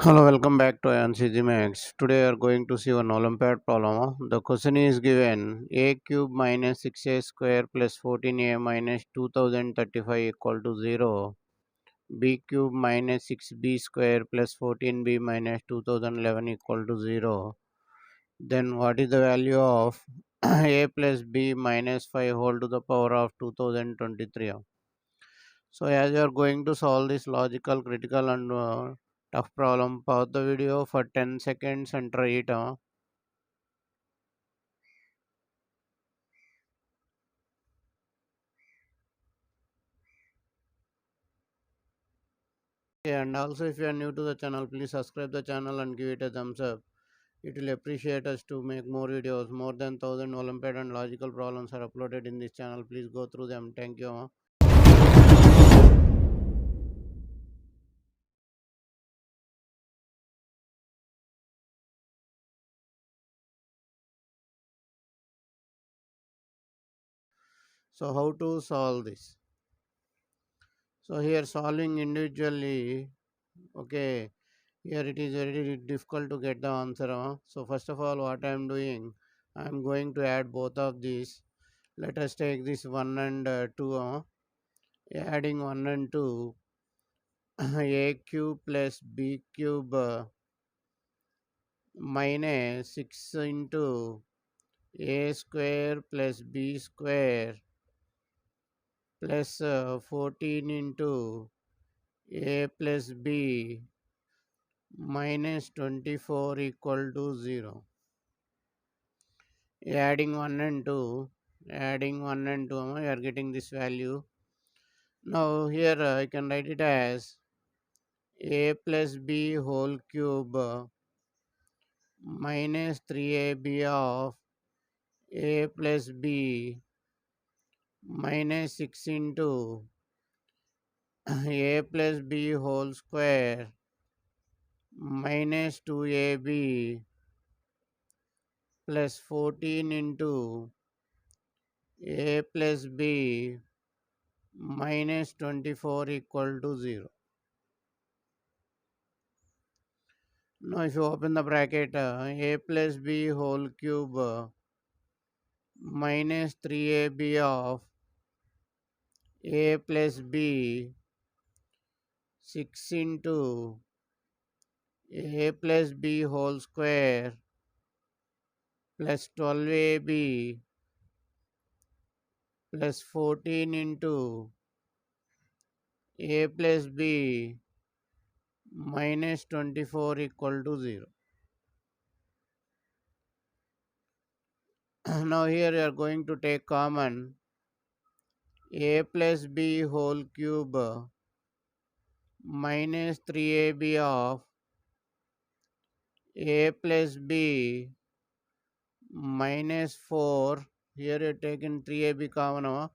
Hello, welcome back to AyaansMath. Today we are going to see one Olympiad problem. The question is given a cube minus 6a square plus 14a minus 2035 equal to 0. B cube minus 6b square plus 14b minus 2011 equal to 0. Then what is the value of a plus b minus 5 whole to the power of 2023? So as you are going to solve this logical, critical and tough problem, pause the video for 10 seconds and try it. Okay, and also if you are new to the channel, please subscribe the channel and give it a thumbs up. It will appreciate us to make more videos. More than 1000 Olympiad and logical problems are uploaded in this channel. Please go through them. Thank you. So how to solve this? So here solving individually, okay, here it is very difficult to get the answer. So first of all, what I am doing, I am going to add both of these. Let us take this 1 and 2. Adding 1 and 2, a cube plus b cube minus 6 into a square plus b square plus 14 into a plus b minus 24 equal to 0. Adding 1 and 2, we are getting this value. Now here I can write it as a plus b whole cube minus 3ab of a plus b minus 6 into a plus b whole square minus 2ab plus 14 into a plus b minus 24 equal to 0. Now if you open the bracket, a plus b whole cube minus 3ab of a plus b 6 into a plus b whole square plus 12ab plus 14 into a plus b minus 24 equal to 0. Now here you are going to take common a plus b whole cube minus 3ab of a plus b minus 4. Here you are taking 3ab common,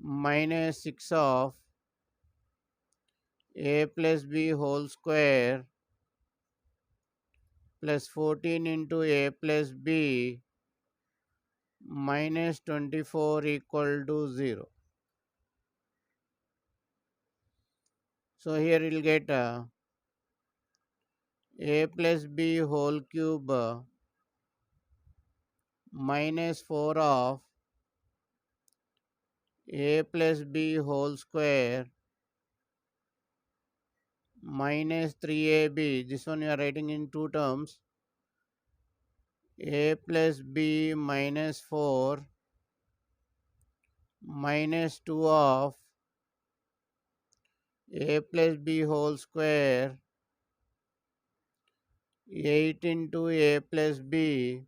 minus 6 of a plus b whole square plus 14 into a plus b minus 24 equal to 0. So here you will get a plus b whole cube minus 4 of a plus b whole square minus 3ab. This one you are writing in two terms. A plus b minus 4 minus 2 of a plus b whole square 8 into a plus b.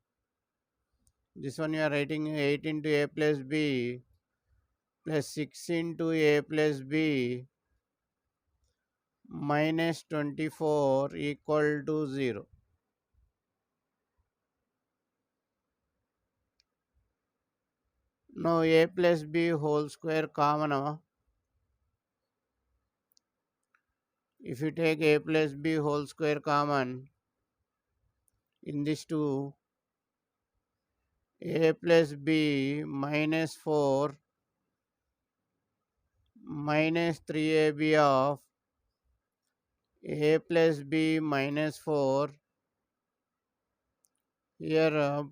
This one you are writing 8 into a plus b plus 6 into a plus b minus 24 equal to 0. Now a plus b whole square common. If you take a plus b whole square common in this two, a plus b minus 4 minus 3ab of a plus b minus 4. Here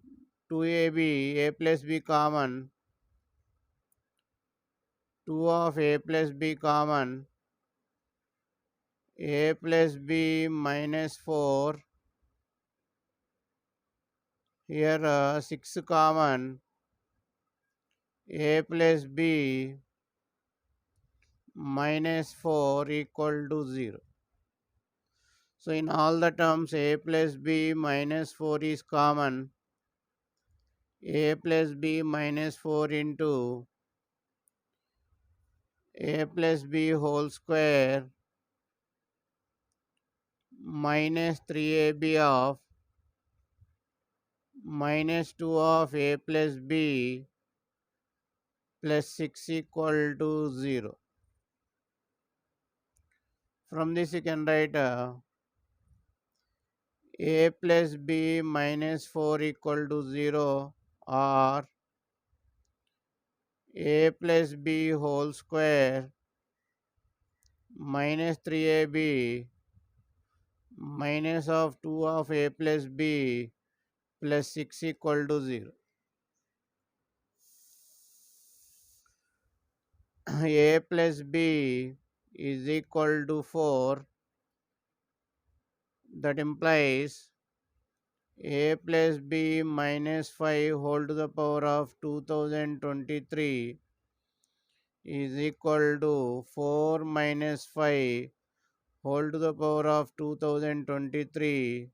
2ab, a plus b common, 2 of a plus b common, a plus b minus 4. Here 6 common, a plus b minus 4 equal to 0. So in all the terms a plus b minus 4 is common. A plus b minus 4 into a plus b whole square minus 3ab of minus 2 of a plus b plus 6 equal to 0. From this you can write a plus b minus 4 equal to 0, or a plus b whole square minus 3ab minus of 2 of a plus b plus 6 equal to 0. A plus b is equal to 4. That implies a plus b minus 5 whole to the power of 2023 is equal to 4 minus 5 whole to the power of 2023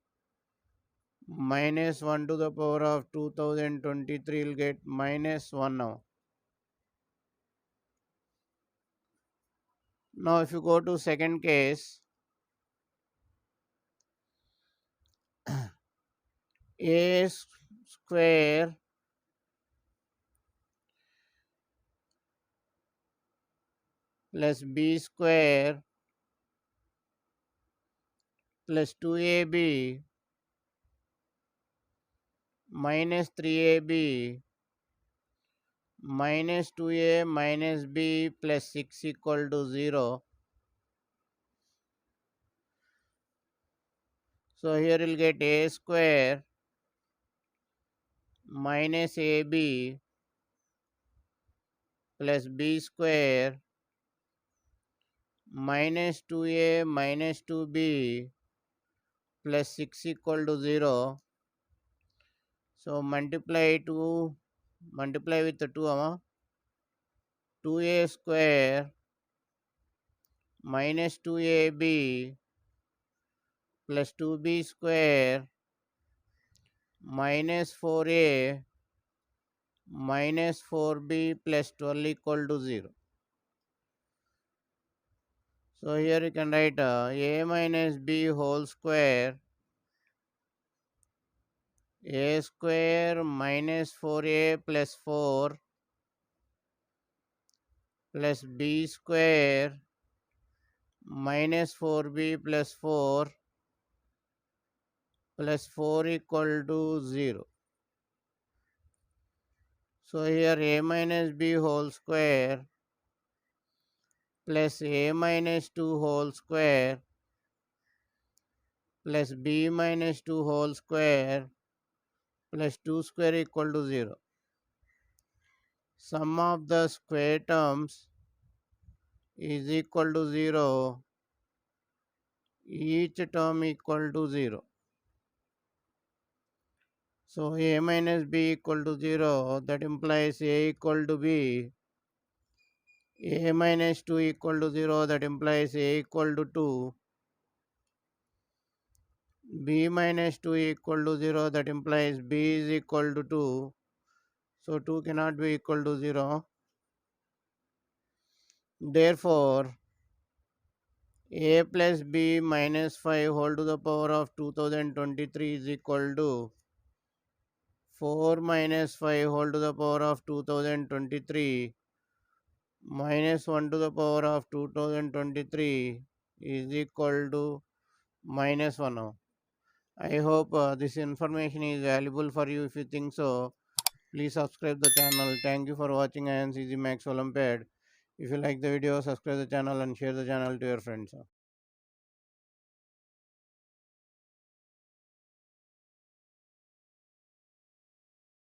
minus 1 to the power of 2023 will get minus 1 now. Now if you go to second case, a square plus b square plus 2ab minus 3ab minus 2a minus b plus 6 equal to 0. So here you'll get a square minus ab plus b square minus 2a minus 2b plus 6 equal to 0. So multiply with the 2a square minus 2ab plus 2b square minus 4a minus 4b plus 12 equal to 0. So here you can write a minus b whole square, a square minus 4a plus 4 plus b square minus 4b plus 4 plus 4 equal to 0. So here a minus b whole square plus a minus 2 whole square plus b minus 2 whole square plus 2 square equal to 0. Sum of the square terms is equal to 0, each term equal to 0. So a minus b equal to 0, that implies a equal to b. A minus 2 equal to 0, that implies a equal to 2. B minus 2 equal to 0, that implies b is equal to 2. So 2 cannot be equal to 0. Therefore, a plus b minus 5 whole to the power of 2023 is equal to 4 minus 5 whole to the power of 2023 minus 1 to the power of 2023 is equal to minus 1 now. I hope this information is valuable for you. If you think so, please subscribe the channel. Thank you for watching Maths Olympiad. If you like the video, subscribe the channel and share the channel to your friends.